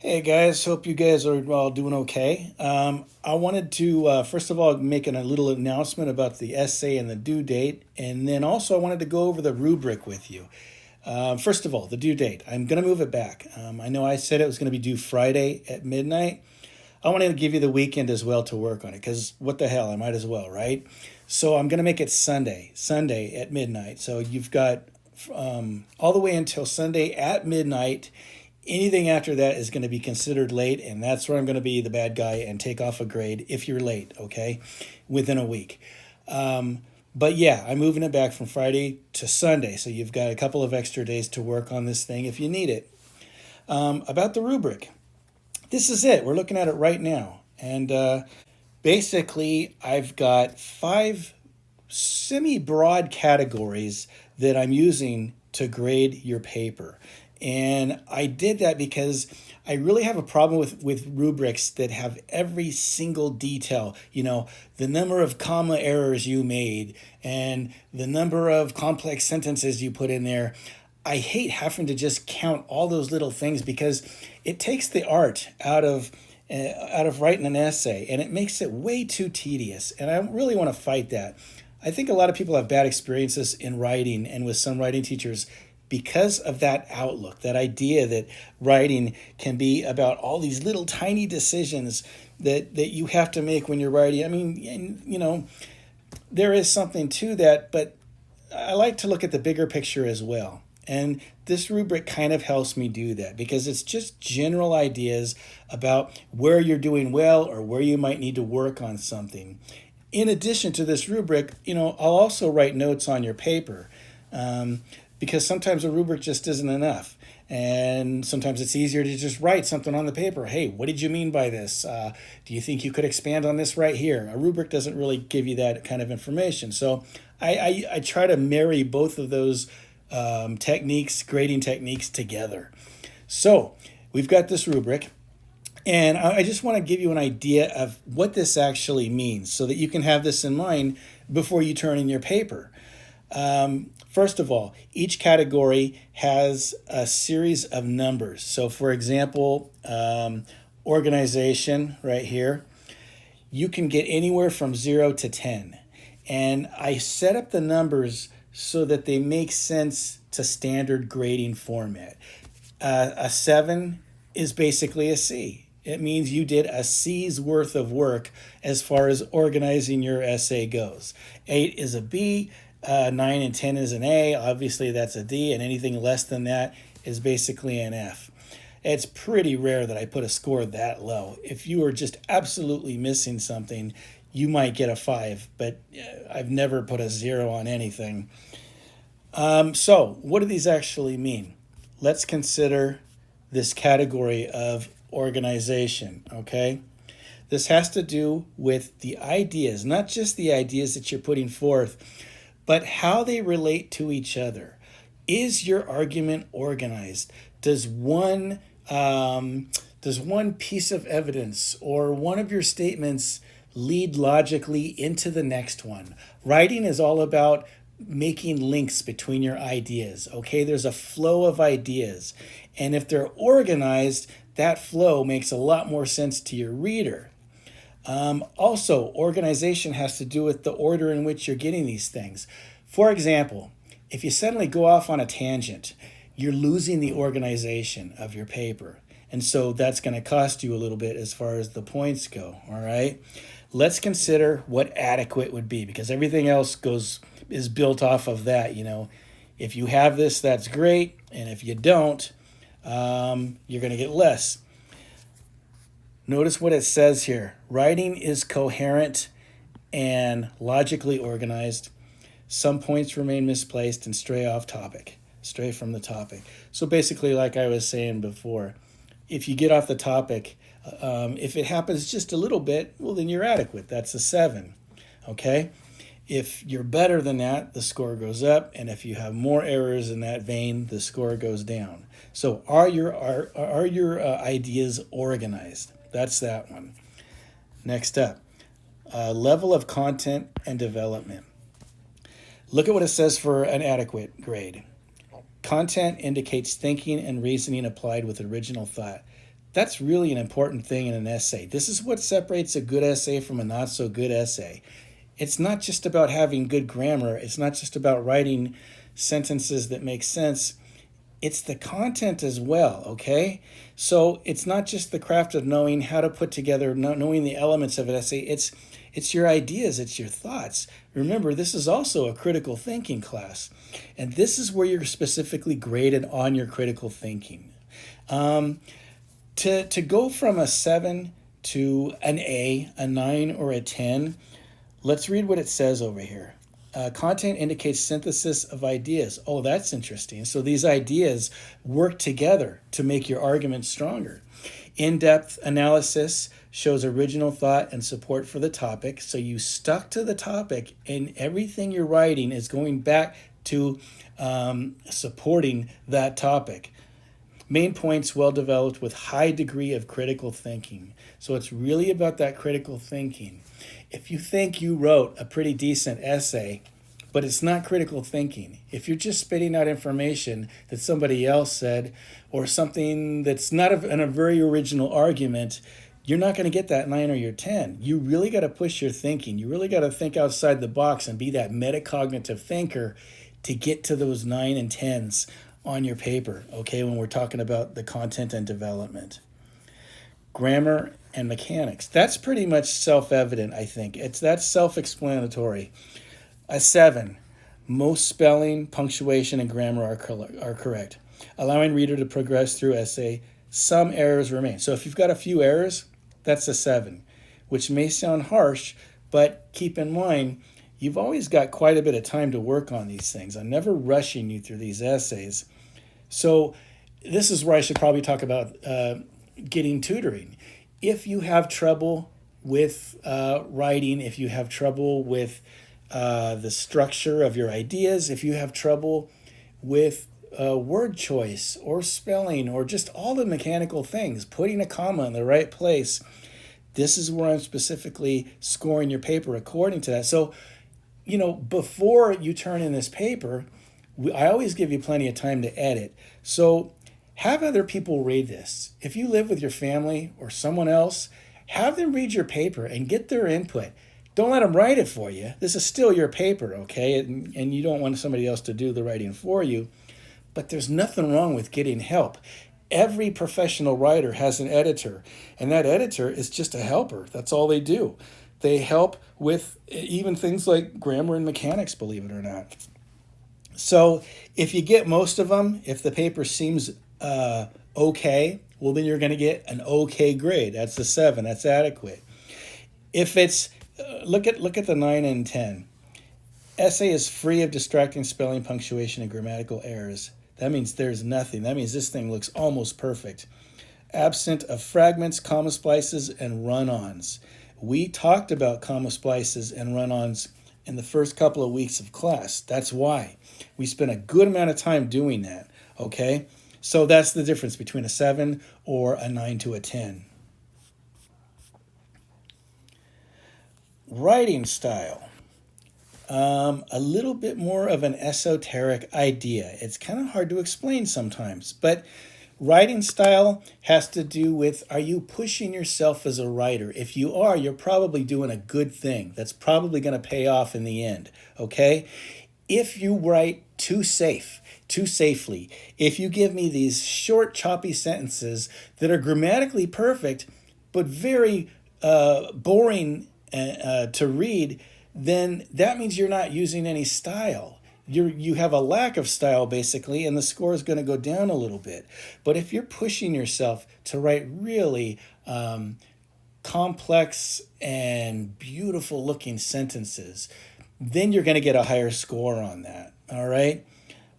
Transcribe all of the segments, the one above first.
Hey guys, hope you guys are all doing okay. I wanted to first of all make a little announcement about the essay and the due date, and then also I wanted to go over the rubric with you. First of all, the due date. I'm going to move it back. I know I said it was going to be due Friday at midnight. I want to give you the weekend as well to work on it because what the hell, I might as well, right? So I'm going to make it Sunday at midnight. So you've got all the way until Sunday at midnight. Anything after that is going to be considered late, and that's where I'm going to be the bad guy and take off a grade if you're late, okay, within a week. But yeah, I'm moving it back from Friday to Sunday, so you've got a couple of extra days to work on this thing if you need it. About the rubric, this is it. We're looking at it right now. And basically, I've got five semi broad categories that I'm using to grade your paper. And I did that because I really have a problem with rubrics that have every single detail, the number of comma errors you made and the number of complex sentences you put in there. I hate having to just count all those little things because it takes the art out of writing an essay, and it makes it way too tedious. And I really want to fight that. I think a lot of people have bad experiences in writing and with some writing teachers because of that outlook, that idea that writing can be about all these little tiny decisions that you have to make when you're writing. I mean, there is something to that, but I like to look at the bigger picture as well. And this rubric kind of helps me do that because it's just general ideas about where you're doing well or where you might need to work on something. In addition to this rubric, I'll also write notes on your paper because sometimes a rubric just isn't enough. And sometimes it's easier to just write something on the paper. Hey, what did you mean by this? Do you think you could expand on this right here? A rubric doesn't really give you that kind of information. So I try to marry both of those grading techniques together. So we've got this rubric. And I just want to give you an idea of what this actually means so that you can have this in mind before you turn in your paper. First of all, each category has a series of numbers. So, for example, organization right here, you can get anywhere from 0 to 10. And I set up the numbers so that they make sense to standard grading format. A 7 is basically a C. It means you did a C's worth of work as far as organizing your essay goes. 8 is a B, 9 and 10 is an A. Obviously, that's a D, and anything less than that is basically an F. It's pretty rare that I put a score that low. If you are just absolutely missing something, you might get a 5, but I've never put a 0 on anything. So, what do these actually mean? Let's consider this category of organization, okay? This has to do with the ideas, not just the ideas that you're putting forth, but how they relate to each other. Is your argument organized? Does one piece of evidence or one of your statements lead logically into the next one? Writing is all about making links between your ideas, okay? There's a flow of ideas. And if they're organized, that flow makes a lot more sense to your reader. Also, organization has to do with the order in which you're getting these things. For example, if you suddenly go off on a tangent, you're losing the organization of your paper. And so that's going to cost you a little bit as far as the points go, all right? Let's consider what adequate would be because everything else is built off of that, If you have this, that's great. And if you don't, you're going to get less. Notice what it says here. Writing is coherent and logically organized. Some points remain misplaced and stray from the topic. So basically, like I was saying before, if you get off the topic, if it happens just a little bit, well, then you're adequate. That's a 7, okay? If you're better than that, the score goes up, and if you have more errors in that vein, the score goes down. So are your ideas organized? That's that one. Next up, level of content and development. Look at what it says for an adequate grade. Content indicates thinking and reasoning applied with original thought. That's really an important thing in an essay. This is what separates a good essay from a not so good essay. It's not just about having good grammar, it's not just about writing sentences that make sense. It's the content as well, okay? So it's not just the craft of knowing how to put together, knowing the elements of an essay. It's your ideas, it's your thoughts. Remember, this is also a critical thinking class, and this is where you're specifically graded on your critical thinking. To go from a 7 to an a 9, or a 10, let's read what it says over here. Content indicates synthesis of ideas. Oh, that's interesting. So these ideas work together to make your argument stronger. In-depth analysis shows original thought and support for the topic. So you stuck to the topic, and everything you're writing is going back to supporting that topic. Main points well developed with high degree of critical thinking. So it's really about that critical thinking. If you think you wrote a pretty decent essay, but it's not critical thinking, if you're just spitting out information that somebody else said, or something that's not a very original argument, you're not going to get that 9 or your 10. You really got to push your thinking. You really got to think outside the box and be that metacognitive thinker to get to those 9 and 10s on your paper, okay, when we're talking about the content and development. Grammar and mechanics. That's pretty much self-evident, I think. That's self-explanatory. A 7. Most spelling, punctuation, and grammar are correct, allowing reader to progress through essay. Some errors remain. So if you've got a few errors, that's a 7, which may sound harsh, but keep in mind, you've always got quite a bit of time to work on these things. I'm never rushing you through these essays. So this is where I should probably talk about getting tutoring. If you have trouble with writing, if you have trouble with the structure of your ideas, if you have trouble with word choice or spelling or just all the mechanical things, putting a comma in the right place, this is where I'm specifically scoring your paper according to that. So, before you turn in this paper, I always give you plenty of time to edit. So have other people read this. If you live with your family or someone else, have them read your paper and get their input. Don't let them write it for you. This is still your paper, okay? And you don't want somebody else to do the writing for you. But there's nothing wrong with getting help. Every professional writer has an editor, and that editor is just a helper. That's all they do. They help with even things like grammar and mechanics, believe it or not. So if you get most of them, if the paper seems okay, well, then you're going to get an okay grade. That's a 7. That's adequate. If it's, look at the 9 and 10. Essay is free of distracting spelling, punctuation, and grammatical errors. That means there's nothing. That means this thing looks almost perfect. Absent of fragments, comma splices, and run-ons. We talked about comma splices and run-ons in the first couple of weeks of class. That's why. We spent a good amount of time doing that, okay? So that's the difference between a 7 or a 9 to a 10. Writing style. A little bit more of an esoteric idea. It's kind of hard to explain sometimes, but writing style has to do with, are you pushing yourself as a writer? If you are, you're probably doing a good thing. That's probably going to pay off in the end, okay? If you write too safely, if you give me these short, choppy sentences that are grammatically perfect, but very boring to read, then that means you're not using any style. You have a lack of style, basically, and the score is going to go down a little bit. But if you're pushing yourself to write really complex and beautiful looking sentences, then you're going to get a higher score on that, all right?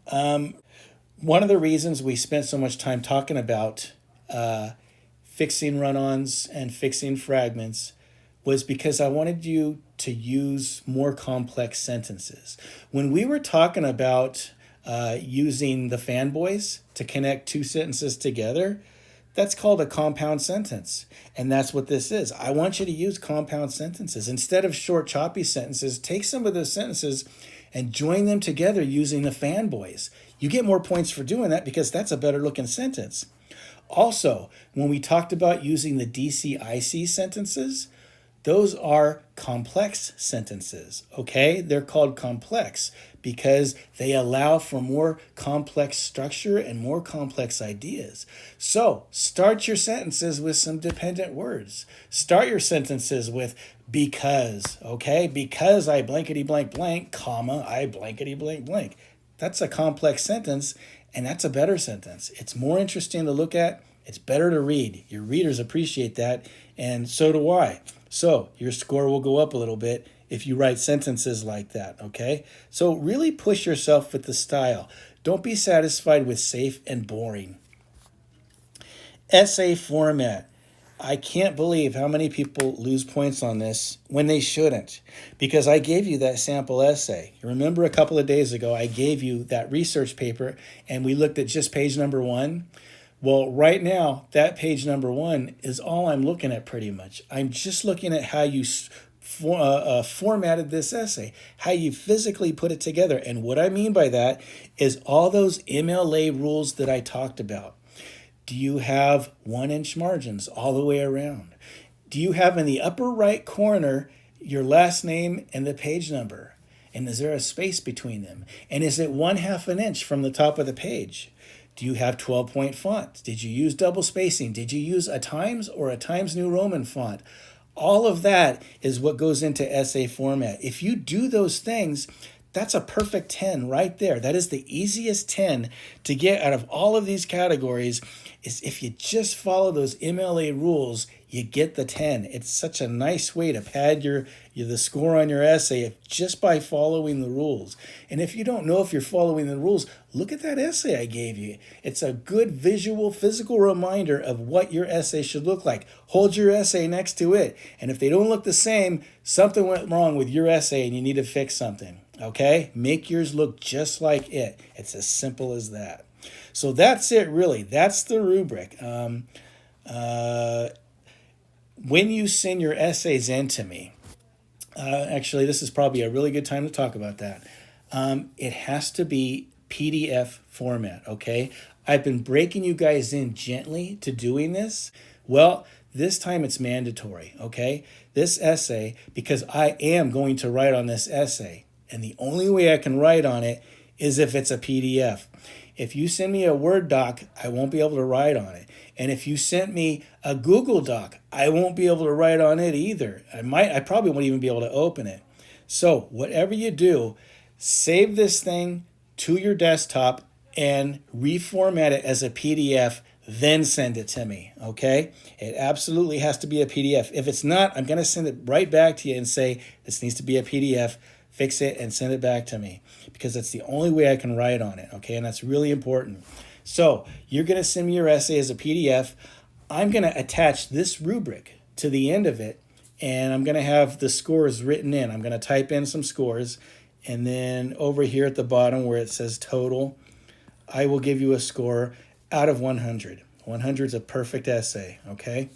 One of the reasons we spent so much time talking about fixing run-ons and fixing fragments was because I wanted you to use more complex sentences. When we were talking about using the fanboys to connect two sentences together, that's called a compound sentence. And that's what this is. I want you to use compound sentences. Instead of short, choppy sentences, take some of those sentences and join them together using the fanboys. You get more points for doing that because that's a better looking sentence. Also, when we talked about using the DCIC sentences, those are complex sentences, okay? They're called complex because they allow for more complex structure and more complex ideas. So start your sentences with some dependent words. Start your sentences with because, okay? Because I blankety blank blank, comma, I blankety blank blank. That's a complex sentence, and that's a better sentence. It's more interesting to look at. It's better to read. Your readers appreciate that, and so do I. So your score will go up a little bit if you write sentences like that, okay? So really push yourself with the style. Don't be satisfied with safe and boring. Essay format. I can't believe how many people lose points on this when they shouldn't, because I gave you that sample essay. You remember a couple of days ago, I gave you that research paper and we looked at just page number 1. Well, right now, that page number 1 is all I'm looking at pretty much. I'm just looking at how you formatted this essay, how you physically put it together. And what I mean by that is all those MLA rules that I talked about. Do you have 1-inch margins all the way around? Do you have in the upper right corner your last name and the page number? And is there a space between them? And is it 1/2 an inch from the top of the page? Do you have 12-point font? Did you use double spacing? Did you use a Times or a Times New Roman font? All of that is what goes into essay format. If you do those things, that's a perfect 10 right there. That is the easiest 10 to get out of all of these categories. Is if you just follow those MLA rules, you get the 10. It's such a nice way to pad the score on your essay just by following the rules. And if you don't know if you're following the rules, look at that essay I gave you. It's a good visual, physical reminder of what your essay should look like. Hold your essay next to it. And if they don't look the same, something went wrong with your essay and you need to fix something. Okay? Make yours look just like it. It's as simple as that. So that's it, really. That's the rubric. When you send your essays in to me, actually, this is probably a really good time to talk about that. It has to be PDF format, okay? I've been breaking you guys in gently to doing this. Well, this time it's mandatory, okay? This essay, because I am going to write on this essay, and the only way I can write on it is if it's a PDF. If you send me a Word doc, I won't be able to write on it. And if you sent me a Google Doc, I won't be able to write on it either. I probably won't even be able to open it. So whatever you do, save this thing to your desktop and reformat it as a PDF, then send it to me, okay? It absolutely has to be a PDF. If it's not, I'm going to send it right back to you and say, this needs to be a PDF. Fix it and send it back to me, because that's the only way I can write on it, okay? And that's really important. So you're going to send me your essay as a PDF. I'm going to attach this rubric to the end of it, and I'm going to have the scores written in. I'm going to type in some scores, and then over here at the bottom where it says total, I will give you a score out of 100. 100 is a perfect essay, okay?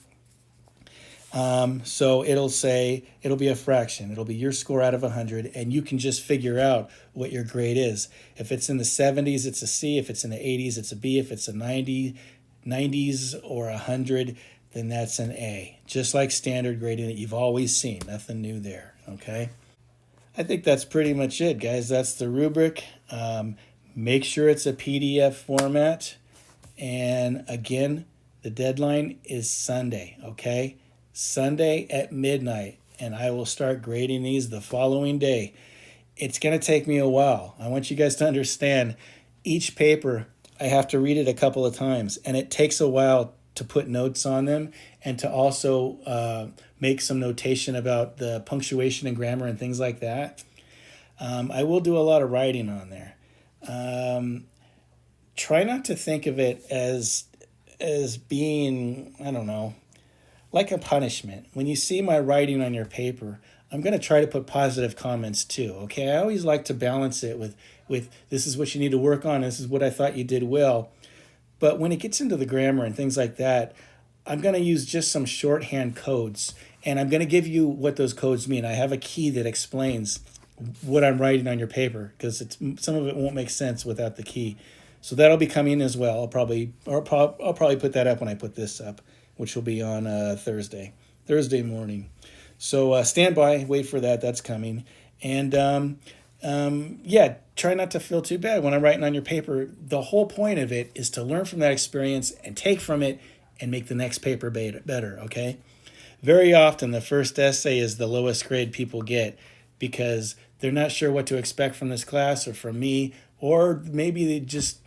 So it'll be a fraction. It'll be your score out of 100, and you can just figure out what your grade is. If it's in the 70s, it's a C. If it's in the 80s, it's a B. If it's a 90s or 100, then that's an A. Just like standard grading that you've always seen. Nothing new there, okay? I think that's pretty much it, guys. That's the rubric. Make sure it's a PDF format. And again, the deadline is Sunday, okay? Sunday at midnight, and I will start grading these the following day. It's going to take me a while. I want you guys to understand each paper, I have to read it a couple of times, and it takes a while to put notes on them and to also make some notation about the punctuation and grammar and things like that. I will do a lot of writing on there. Try not to think of it as being, I don't know, like a punishment. When you see my writing on your paper, I'm going to try to put positive comments too, okay? I always like to balance it with this is what you need to work on, this is what I thought you did well. But when it gets into the grammar and things like that, I'm going to use just some shorthand codes, and I'm going to give you what those codes mean. I have a key that explains what I'm writing on your paper, because some of it won't make sense without the key. So that'll be coming as well. I'll probably put that up when I put this up, which will be on Thursday morning. So stand by, wait for that. That's coming. And yeah, try not to feel too bad when I'm writing on your paper. The whole point of it is to learn from that experience and take from it and make the next paper better, okay? Very often, the first essay is the lowest grade people get because they're not sure what to expect from this class or from me, or maybe they just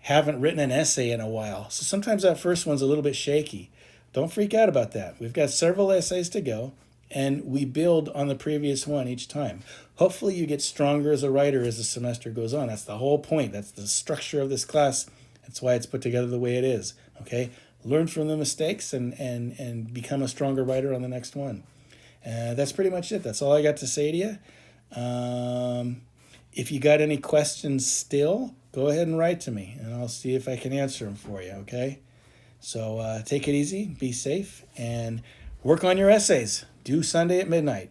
haven't written an essay in a while. So sometimes that first one's a little bit shaky. Don't freak out about that. We've got several essays to go, and we build on the previous one each time. Hopefully, you get stronger as a writer as the semester goes on. That's the whole point. That's the structure of this class. That's why it's put together the way it is. Okay? Learn from the mistakes and become a stronger writer on the next one. That's pretty much it. That's all I got to say to you. If you got any questions still, go ahead and write to me, and I'll see if I can answer them for you, okay? So take it easy, be safe, and work on your essays. Due Sunday at midnight.